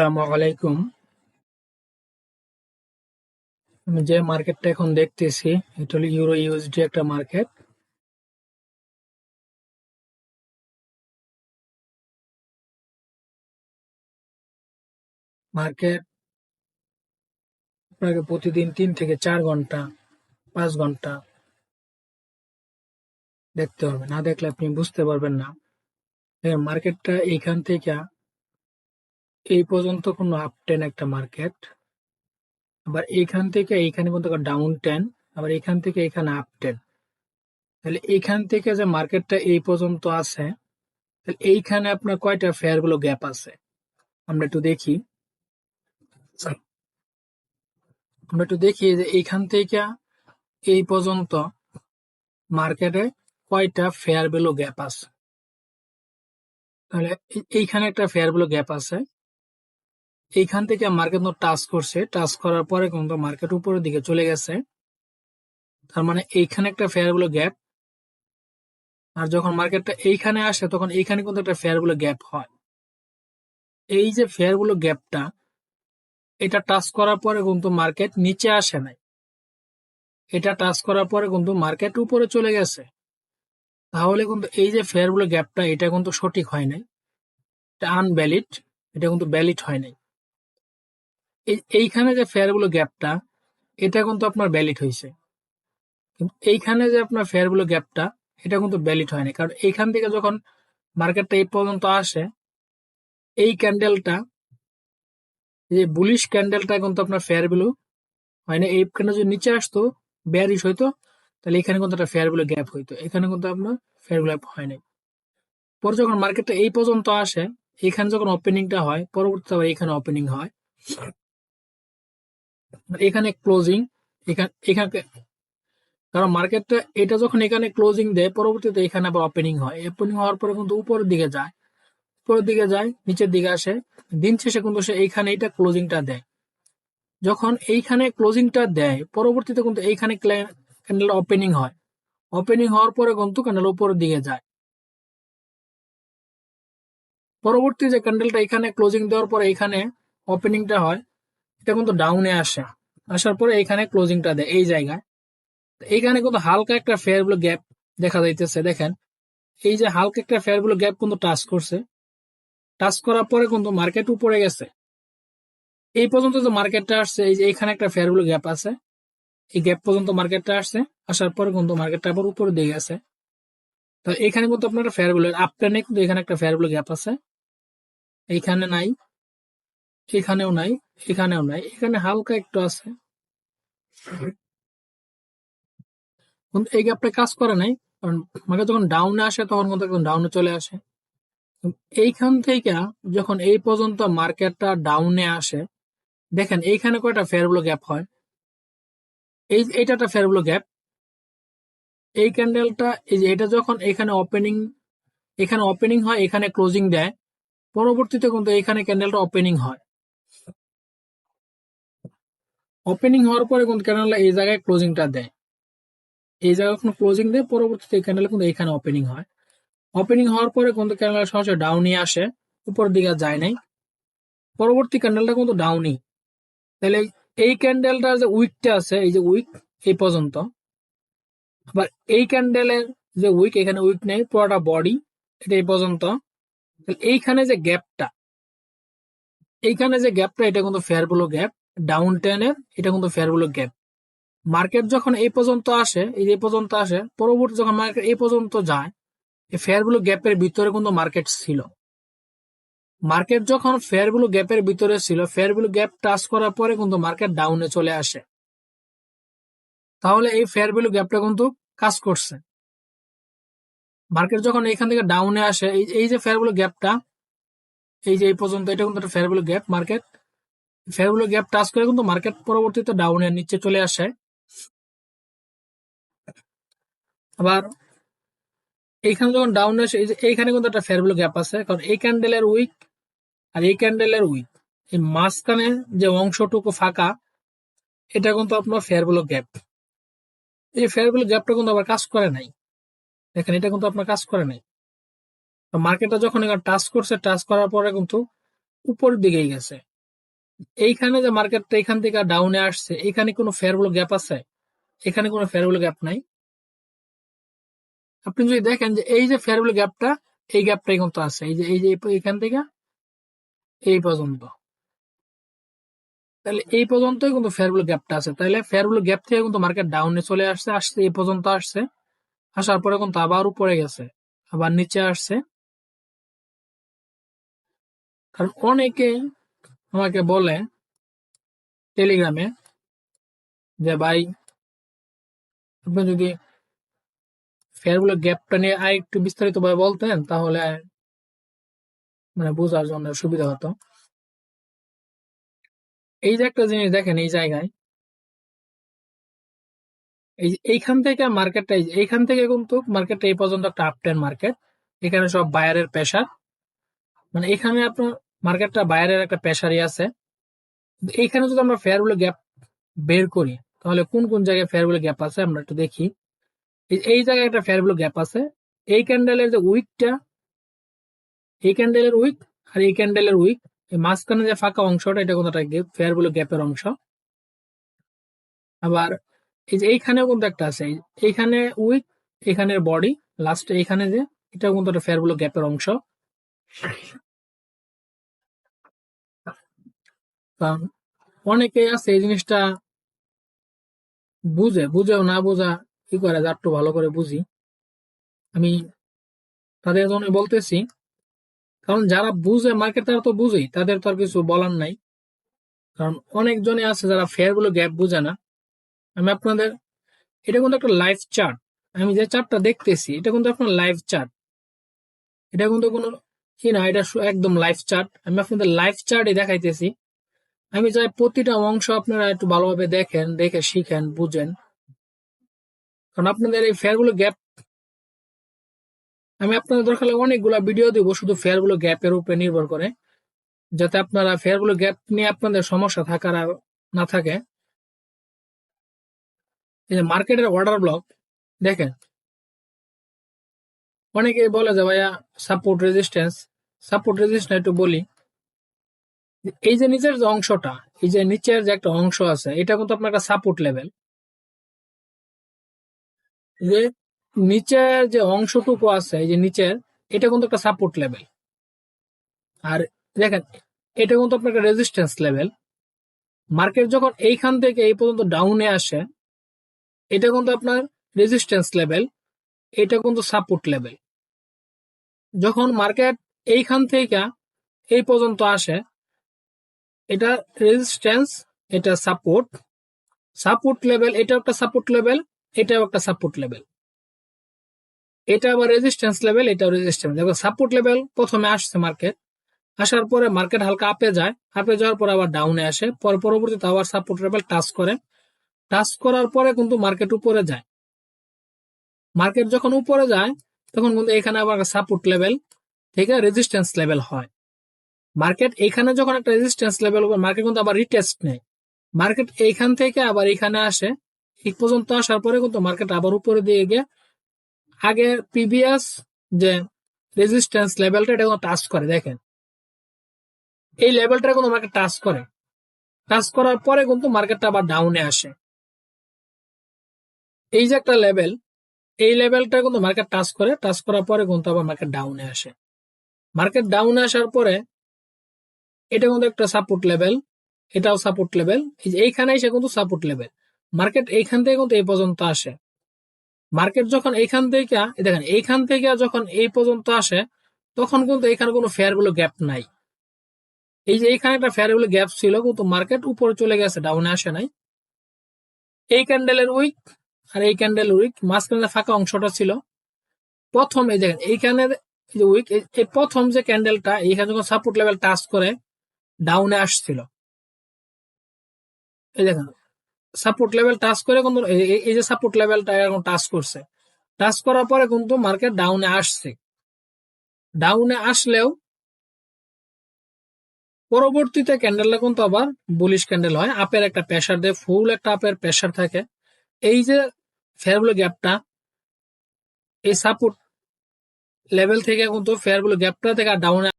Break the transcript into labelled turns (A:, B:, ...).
A: আসসালামু আলাইকুম। আমি যে মার্কেটটা এখন দেখতেছি এটা হলো ইউরো ইউএসডি একটা মার্কেট। মার্কেট আপনাকে প্রতিদিন 3 থেকে 4 ঘন্টা 5 ঘন্টা দেখতে হবে, না দেখলে আপনি বুঝতে পারবেন না। মার্কেটটা এইখান থেকে এই পর্যন্ত কোনো আপ টেন একটা মার্কেট, আবার এইখান থেকে এইখানে পর্যন্ত ডাউন টেন, আবার এইখান থেকে এখানে আপ টেন। তাহলে এইখান থেকে যে মার্কেটটা এই পর্যন্ত আছে, তাহলে এইখানে আপনার কয়টা ফেয়ার গুলো গ্যাপ আছে আমরা একটু দেখি। যে এইখান থেকে এই পর্যন্ত মার্কেটে কয়টা ফেয়ার ভ্যালু গ্যাপ আছে। তাহলে এইখানে একটা ফেয়ার ভ্যালু গ্যাপ আছে। এইখান থেকে মার্কেট টাচ করছে, টাচ করার পরে কিন্তু মার্কেট উপরের দিকে চলে গেছে। তার মানে এইখানে একটা ফেয়ার ভ্যালু গ্যাপ। আর যখন মার্কেটটা এইখানে আসে তখন এইখানে কিন্তু একটা ফেয়ার ভ্যালু গ্যাপ হয়। এই যে ফেয়ার ভ্যালু গ্যাপটা, এটা টাচ করার পরে কিন্তু মার্কেট নিচে আসে নাই, এটা টাচ করার পরে কিন্তু মার্কেট উপরে চলে গেছে। তাহলে কিন্তু এই যে ফেয়ার ভ্যালু গ্যাপটা, এটা কিন্তু সঠিক হয় নাই, এটা আনভ্যালিড, এটা কিন্তু ভ্যালিড হয় নাই। এইখানে যে ফেয়ার ভ্যালু গ্যাপটা, এটা কিন্তু আপনার ভ্যালিড হয়েছে, কিন্তু এইখানে যে আপনার ফেয়ার ভ্যালু গ্যাপটা, এটা কিন্তু ভ্যালিড হয়নি। কারণ এইখান থেকে যখন মার্কেটটা এই পর্যন্ত আসে, এই ক্যান্ডেলটা, যে বুলিশ ক্যান্ডেলটা কিন্তু আপনার ফেয়ার ভ্যালু হয় না। এই ক্যান্ডেল যদি নিচে আসতো, বেয়ারিশ হইতো, তাহলে এখানে কিন্তু একটা ফেয়ার ভ্যালু গ্যাপ হইতো। এখানে কিন্তু আপনার ফেয়ার ভ্যালু গ্যাপ হয় নাই। পরে যখন মার্কেটটা এই পর্যন্ত আসে, এখানে যখন ওপেনিংটা হয়, পরবর্তীতে আবার এখানে ওপেনিং হয়, এখানে ক্লোজিং, এখানে এখানে কারণ মার্কেটটা এটা যখন এখানে ক্লোজিং দেয়, পরবর্তীতে এখানে আবার ওপেনিং হয়। ওপেনিং হওয়ার পরে কিন্তু উপরের দিকে যায়, উপরের দিকে যায়, নিচের দিকে আসে, দিন শেষে কিন্তু সে এইখানে এটা ক্লোজিংটা দেয়। যখন এইখানে ক্লোজিংটা দেয়, পরবর্তীতে কিন্তু এইখানে ক্যান্ডেল ওপেনিং হয়। ওপেনিং হওয়ার পরে কিন্তু ক্যান্ডেল উপরের দিকে যায়। পরবর্তী যে ক্যান্ডেলটা এখানে ক্লোজিং দেওয়ার পরে এখানে ওপেনিংটা হয়, এটা কিন্তু ডাউনে আসে, আসার পরে এখানে ক্লোজিংটা দেয় এই জায়গায়। এইখানে কিন্তু হালকা একটা ফেয়ার ভ্যালু গ্যাপ দেখা যাইতেছে। দেখেন, এই যে হালকা একটা ফেয়ার ভ্যালু গ্যাপ কিন্তু টাচ করছে, টাচ করার পরে কিন্তু মার্কেট উপরে গেছে। এই পর্যন্ত যে মার্কেটটা আসছে, এই যে এখানে একটা ফেয়ার ভ্যালু গ্যাপ আছে, এই গ্যাপ পর্যন্ত মার্কেটটা আসছে, আসার পরে কিন্তু মার্কেটটা আবার উপরে দিয়ে গেছে। তো এখানে কিন্তু আপনার ফেয়ার ভ্যালু আপ টেনে কিন্তু এখানে একটা ফেয়ার ভ্যালু গ্যাপ আছে, এইখানে নাই, এখানেও নাই, এখানেও নাই, এখানে হালকা একটু আছে, কিন্তু এই গ্যাপটা কাজ করে নাই। কারণ মার্কেট যখন ডাউনে আসে তখন কিন্তু একদম ডাউনে চলে আসে। এইখান থেকে যখন এই পর্যন্ত মার্কেটটা ডাউনে আসে, দেখেন এইখানে কয়টা ফেয়ার ভ্যালু গ্যাপ হয়। এইটা একটা ফেয়ার ভ্যালু গ্যাপ। এই ক্যান্ডেলটা, এই যে এটা যখন এখানে ওপেনিং, এখানে ওপেনিং হয়, এখানে ক্লোজিং দেয়, পরবর্তীতে কিন্তু এখানে ক্যান্ডেলটা ওপেনিং হয়। ওপেনিং হওয়ার পরে কিন্তু ক্যান্ডেলটা এই জায়গায় ক্লোজিংটা দেয়, এই জায়গায় কোনো ক্লোজিং দেয়, পরবর্তীতে ক্যান্ডেল কিন্তু এখানে ওপেনিং হয়। ওপেনিং হওয়ার পরে কিন্তু ক্যান্ডেল সরাসরি ডাউনই আসে, উপরের দিকে যায় নাই, পরবর্তী ক্যান্ডেলটা কিন্তু ডাউনই। তাহলে এই ক্যান্ডেলটার যে উইকটা আছে, এই যে উইক এই পর্যন্ত, আবার এই ক্যান্ডেলের যে উইক, এখানে উইক নেই, পুরোটা বডি, এটা এই পর্যন্ত। এইখানে যে গ্যাপটা, এইখানে যে গ্যাপটা, এটা কিন্তু ফেয়ার ভ্যালু গ্যাপ ডাউন টেনের, এটা কিন্তু ফেয়ার ভ্যালু গ্যাপ। মার্কেট যখন এই পর্যন্ত আসে, এই যে পর্যন্ত আসে, পরবর্তী যখন মার্কেট এই পর্যন্ত যায়, এই ফেয়ার ভ্যালু গ্যাপের ভিতরে কিন্তু মার্কেট ছিল। মার্কেট যখন ফেয়ার ভ্যালু গ্যাপের ভিতরে ছিল, ফেয়ার ভ্যালু গ্যাপ টাচ করার পরে কিন্তু মার্কেট ডাউনে চলে আসে। তাহলে এই ফেয়ার ভ্যালু গ্যাপটা কিন্তু কাজ করছে। মার্কেট যখন এখান থেকে ডাউনে আসে, এই যে ফেয়ার ভ্যালু গ্যাপটা, এই যে এই পর্যন্ত, এটা কিন্তু একটা fair value gap. Market fair value gap touch করে কিন্তু মার্কেট পরবর্তীতে ডাউনের নিচে চলে আসে। আবার এইখানে যখন ডাউনে আসে, এইখানে কিন্তু একটা ফেয়ার ভ্যালু গ্যাপ আছে, কারণ এই ক্যান্ডেলের উইক আর এই ক্যান্ডেলের উইক, এই মাঝখানে যে অংশটুকু ফাঁকা, এটা কিন্তু আপনার ফেয়ার ভ্যালু গ্যাপ। এই ফেয়ার ভ্যালু গ্যাপটা কিন্তু আবার কাজ করে নাই। দেখেন, এটা কিন্তু আপনার কাজ করে নাই। মার্কেটটা যখন এখানে টাচ করছে, টাচ করার পরে কিন্তু উপরের দিকেই গেছে। এইখানে যে মার্কেটটা এখান থেকে ডাউনে আসছে, এখানে কোনো ফেয়ারবুল গ্যাপ আছে? এখানে কোনো ফেয়ারবুল গ্যাপ নাই। আপনি যদি দেখেন যে এই যে ফেয়ারবুল গ্যাপটা, এই গ্যাপটাই কিন্তু আছে, এই যে এখান থেকে এই পর্যন্ত, তাহলে এই পর্যন্তই কিন্তু ফেয়ারবুল গ্যাপটা আছে। তাহলে ফেয়ারবুল গ্যাপ থেকে কিন্তু মার্কেট ডাউনে চলে আসছে, আসছে এই পর্যন্ত আসছে, আসার পরে কিন্তু আবার উপরে গেছে, আবার নিচে আসছে। কারণ অনেকে আমাকে বলে টেলিগ্রামে যে ভাই, আপনি যদি ফেয়ারবুল গ্যাপটা নিয়ে আর একটু বিস্তারিত ভাবে বলতেন তাহলে মানে বোঝার জন্য সুবিধা হতো। এই যে একটা জিনিস দেখেন, এই জায়গায় এইখান থেকে মার্কেটটা, এইখান থেকে কিন্তু মার্কেটটা এই পর্যন্ত একটা আপট্রেন্ড মার্কেট। এখানে সব বায়ারের প্রেসার, মানে এখানে আপনার মার্কেটটা বায়ারের একটা প্রেসারই আছে। এইখানে যদি আমরা ফেয়ারবুল গ্যাপ বের করি, তাহলে কোন কোন জায়গায় ফেয়ারবুল গ্যাপ আছে আমরা একটু দেখি। এই জায়গায় একটা ফেয়ারবুল গ্যাপ আছে। এই ক্যান্ডেলের যে উইকটা, এই ক্যান্ডেলের উইক আর এই ক্যান্ডেলের উইক, এই মাঝখানে যে ফাঁকা অংশটা, এটা কিন্তু একটা ফেয়ারবুল গ্যাপের অংশ। আবার এই যে এইখানেও কিন্তু একটা আছে, এইখানে উইক, এখানের বডি, লাস্টে এখানে যে, এটাও কিন্তু একটা ফেয়ারবুল গ্যাপের অংশ। কারণ অনেকেই আছে এই জিনিসটা বুঝেও না বোঝা কি করে, যা একটু ভালো করে বুঝি আমি তাদের জন্য বলতেছি। কারণ যারা বুঝে মার্কেট, তারা তো বুঝেই, তাদের তো আর কিছু বলার নাই। কারণ অনেকজনই আছে যারা ফেয়ারবুল গ্যাপ বুঝে না। আমি আপনাদের, এটা কিন্তু একটা লাইভ চার্ট, আমি যে চার্টটা দেখতেছি এটা কিন্তু আপনার লাইভ চার্ট, এটা কিন্তু কোনো কি না, এটা একদম লাইভ চার্ট। আমি আপনাদের লাইভ চার্টই দেখাইতেছি। আমি চাই প্রতিটা অংশ আপনারা একটু ভালোভাবে দেখেন, দেখে শিখেন, বুঝেন। কারণ আপনাদের এই ফেয়ারগুলো গ্যাপ, আমি আপনাদের দরকার হলে অনেকগুলা ভিডিও দিব শুধু ফেয়ারগুলো গ্যাপের উপরে নির্ভর করে, যাতে আপনারা ফেয়ারগুলো গ্যাপ নিয়ে আপনাদের সমস্যা থাকার আর না থাকে। এই যে মার্কেটের অর্ডার ব্লক দেখেন, অনেকেই বলে যে ভাইয়া সাপোর্ট রেজিস্ট্যান্স, সাপোর্ট রেজিস্ট্যান্স একটু বলি। এই যে নিচের যে অংশটা, এই যে নিচের যে একটা অংশ আছে, এটা কিন্তু আপনার একটা সাপোর্ট লেভেল। যে নিচের যে অংশটুকু আছে, এই যে নিচের, এটা কিন্তু একটা সাপোর্ট লেভেল। আর দেখেন, এটা কিন্তু আপনার একটা রেজিস্ট্যান্স লেভেল। মার্কেট যখন এইখান থেকে এই পর্যন্ত ডাউনে আসে, এটা কিন্তু আপনার রেজিস্ট্যান্স লেভেল, এটা কিন্তু সাপোর্ট লেভেল। যখন মার্কেট এইখান থেকে এই পর্যন্ত আসে, এটা রেজিস্ট্যান্স, এটা সাপোর্ট, সাপোর্ট লেভেল, এটাও একটা সাপোর্ট লেভেল, এটাও একটা সাপোর্ট লেভেল, এটা আবার রেজিস্ট্যান্স লেভেল, এটাও রেজিস্ট্যান্স। দেখো সাপোর্ট লেভেল প্রথমে আসছে মার্কেট, আসার পরে মার্কেট হালকা আপে যায়, আপে যাওয়ার পর আবার ডাউনে আসে, পরবর্তীতে আবার সাপোর্ট লেভেল টাচ করে, টাচ করার পরে কিন্তু মার্কেট উপরে যায়। মার্কেট যখন উপরে যায়, তখন কিন্তু এখানে আবার সাপোর্ট লেভেল থেকে রেজিস্ট্যান্স লেভেল হয়। মার্কেট এখানে যখন একটা রেজিস্ট্যান্স লেভেল উপর, মার্কেট কিন্তু আবার রিটেস্ট নেয়। মার্কেট এইখান থেকে আবার এখানে আসে, এই পর্যন্ত আসার পরে কিন্তু মার্কেট আবার উপরে দিয়ে গিয়ে আগে প্রিভিয়াস যে রেজিস্ট্যান্স লেভেলটা, এটা টাচ করে। দেখেন এই লেভেলটা কিন্তু মার্কেট টাচ করে, টাচ করার পরে কিন্তু মার্কেটটা আবার ডাউনে আসে। এই যে একটা লেভেল, এই লেভেলটা কিন্তু মার্কেট টাচ করে, টাচ করার পরে কিন্তু আবার মার্কেট ডাউনে আসে। মার্কেট ডাউনে আসার পরে এটা কিন্তু একটা সাপোর্ট লেভেল, এটাও সাপোর্ট লেভেল, এইখানে এসে কিন্তু সাপোর্ট লেভেল। মার্কেট এইখান থেকে কিন্তু এই পর্যন্ত আসে। মার্কেট যখন এইখান থেকে, দেখেন এইখান থেকে যখন এই পর্যন্ত আসে, তখন কিন্তু এখানে কোনো ফেয়ারগুলো গ্যাপ নাই। এই যে এইখানে একটা ফেয়ারগুলো গ্যাপ ছিল, কিন্তু মার্কেট উপরে চলে গেছে, ডাউনে আসে নাই। এই ক্যান্ডেলের উইক আর এই ক্যান্ডেল উইক, মাঝখানে ফাঁকা অংশটা ছিল। প্রথম এই দেখেন এইখানে যে উইক, এই প্রথম যে ক্যান্ডেলটা, এইখানে যখন সাপোর্ট লেভেল টাচ করে ডাউনে আসছিল, এই দেখেন সাপোর্ট লেভেল টাচ করে কিন্তু এই যে সাপোর্ট লেভেলটা এখন টাচ করছে, টাচ করার পরে কিন্তু মার্কেট ডাউনে আসছে। ডাউনে আসলেও পরবর্তীতে ক্যান্ডেলটা কিন্তু আবার বুলিশ ক্যান্ডেল হয়, আপের একটা প্রেসার দেয়, ফুল একটা আপের প্রেসার থাকে। এই যে ফেয়ারগুলো গ্যাপটা, এই সাপোর্ট লেভেল থেকে কিন্তু ফেয়ারগুলো গ্যাপটা থেকে ডাউনে